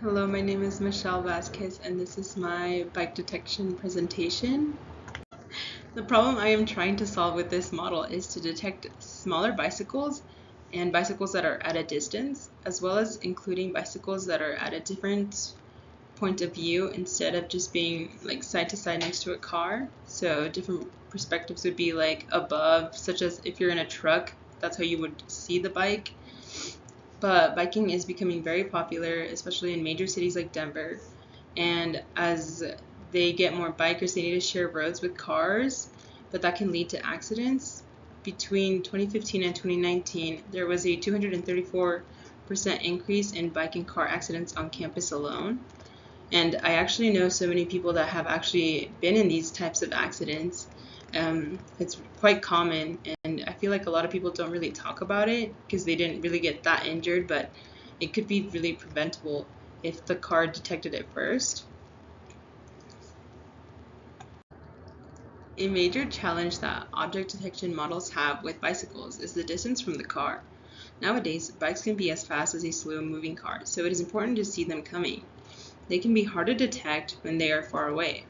Hello, my name is Michelle Vasquez, and this is my bike detection presentation. The problem I am trying to solve with this model is to detect smaller bicycles and bicycles that are at a distance, as well as including bicycles that are at a different point of view instead of just being like side to side next to a car. So different perspectives would be like above, such as if you're in a truck, that's how you would see the bike. But biking is becoming very popular, especially in major cities like Denver. And as they get more bikers, they need to share roads with cars, but that can lead to accidents. Between 2015 and 2019, there was a 234% increase in bike and car accidents on campus alone. And I actually know so many people that have actually been in these types of accidents. It's quite common, and I feel like a lot of people don't really talk about it because they didn't really get that injured, but it could be really preventable if the car detected it first. A major challenge that object detection models have with bicycles is the distance from the car. Nowadays, bikes can be as fast as a slow-moving car, so it is important to see them coming. They can be hard to detect when they are far away.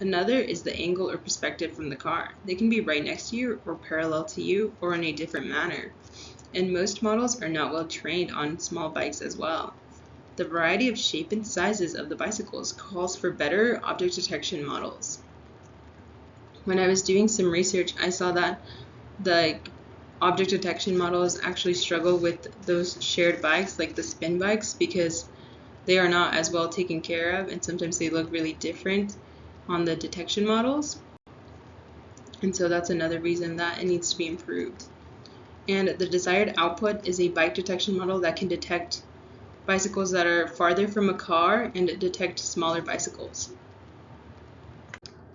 Another is the angle or perspective from the car. They can be right next to you or parallel to you or in a different manner. And most models are not well trained on small bikes as well. The variety of shape and sizes of the bicycles calls for better object detection models. When I was doing some research, I saw that the object detection models actually struggle with those shared bikes, like the spin bikes, because they are not as well taken care of, and sometimes they look really different on the detection models. And so that's another reason that it needs to be improved. And the desired output is a bike detection model that can detect bicycles that are farther from a car and detect smaller bicycles.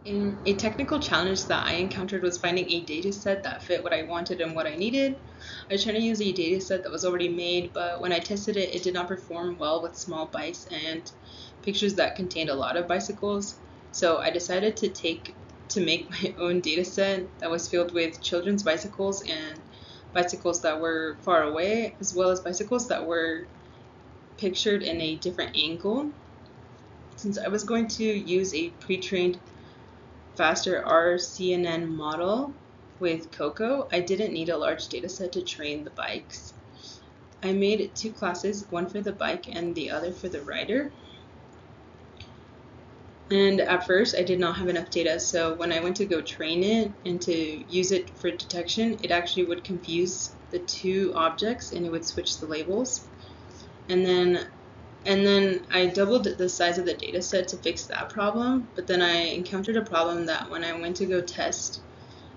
A technical challenge that I encountered was finding a data set that fit what I wanted and what I needed. I was trying to use a data set that was already made, but when I tested it, it did not perform well with small bikes and pictures that contained a lot of bicycles. So I decided to make my own data set that was filled with children's bicycles and bicycles that were far away, as well as bicycles that were pictured in a different angle. Since I was going to use a pre-trained faster RCNN model with Coco, I didn't need a large dataset to train the bikes. I made two classes, one for the bike and the other for the rider. And at first, I did not have enough data, so when I went to go train it and to use it for detection, it actually would confuse the two objects and it would switch the labels. And then I doubled the size of the data set to fix that problem, but then I encountered a problem that when I went to go test,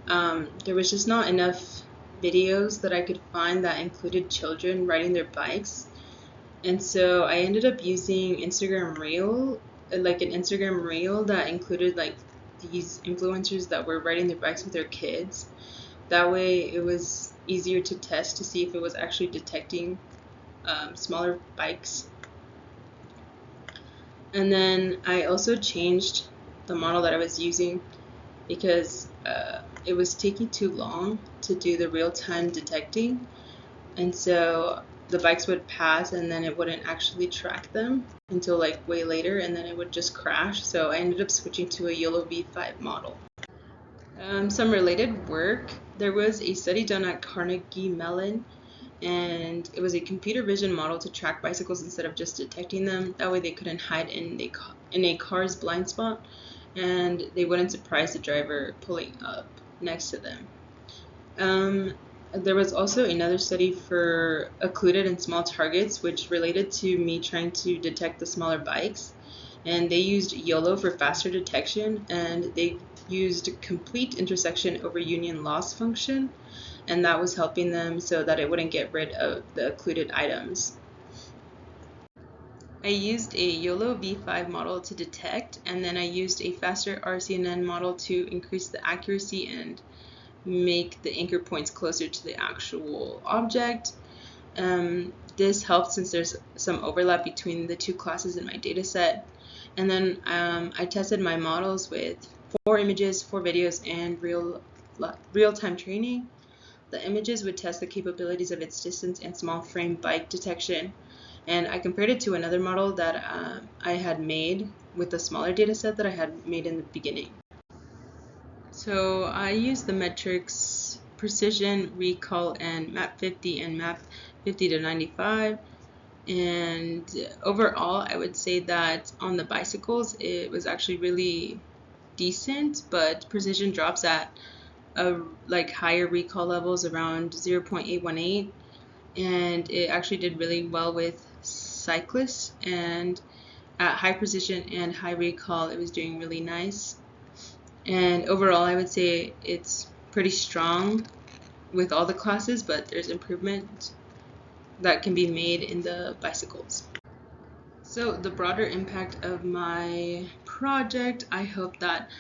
there was just not enough videos that I could find that included children riding their bikes. And so I ended up using Instagram Reel, like an Instagram Reel that included like these influencers that were riding their bikes with their kids. That way it was easier to test to see if it was actually detecting smaller bikes. And then I also changed the model that I was using because it was taking too long to do the real-time detecting, and so the bikes would pass and then it wouldn't actually track them until like way later, and then it would just crash. So I ended up switching to a YOLO V5 model. Some related work. There was a study done at Carnegie Mellon, and it was a computer vision model to track bicycles instead of just detecting them. That way they couldn't hide in a car's blind spot, and they wouldn't surprise the driver pulling up next to them. There was also another study for occluded and small targets, which related to me trying to detect the smaller bikes. And they used YOLO for faster detection, and they used complete intersection over union loss function, and that was helping them so that it wouldn't get rid of the occluded items. I used a YOLO V5 model to detect, and then I used a faster RCNN model to increase the accuracy and make the anchor points closer to the actual object. This helped since there's some overlap between the two classes in my data set. And then I tested my models with 4 images, 4 videos, and real-time training. The images would test the capabilities of its distance and small frame bike detection. And I compared it to another model that I had made with a smaller data set that I had made in the beginning. So I used the metrics precision, recall, and map 50 and map 50 to 95. And overall, I would say that on the bicycles, it was actually really decent, but precision drops at like higher recall levels around 0.818, and it actually did really well with cyclists, and at high precision and high recall it was doing really nice. And overall I would say it's pretty strong with all the classes, but there's improvement that can be made in the bicycles. So the broader impact of my project, I hope that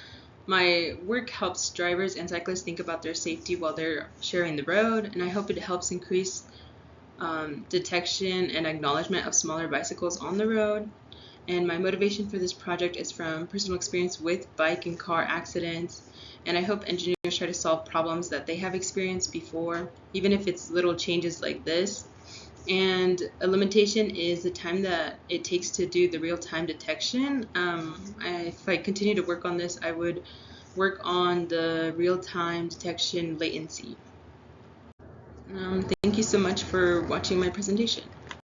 my work helps drivers and cyclists think about their safety while they're sharing the road, and I hope it helps increase detection and acknowledgement of smaller bicycles on the road. And my motivation for this project is from personal experience with bike and car accidents, and I hope engineers try to solve problems that they have experienced before, even if it's little changes like this. And a limitation is the time that it takes to do the real-time detection. If I continue to work on this, I would work on the real-time detection latency. Thank you so much for watching my presentation.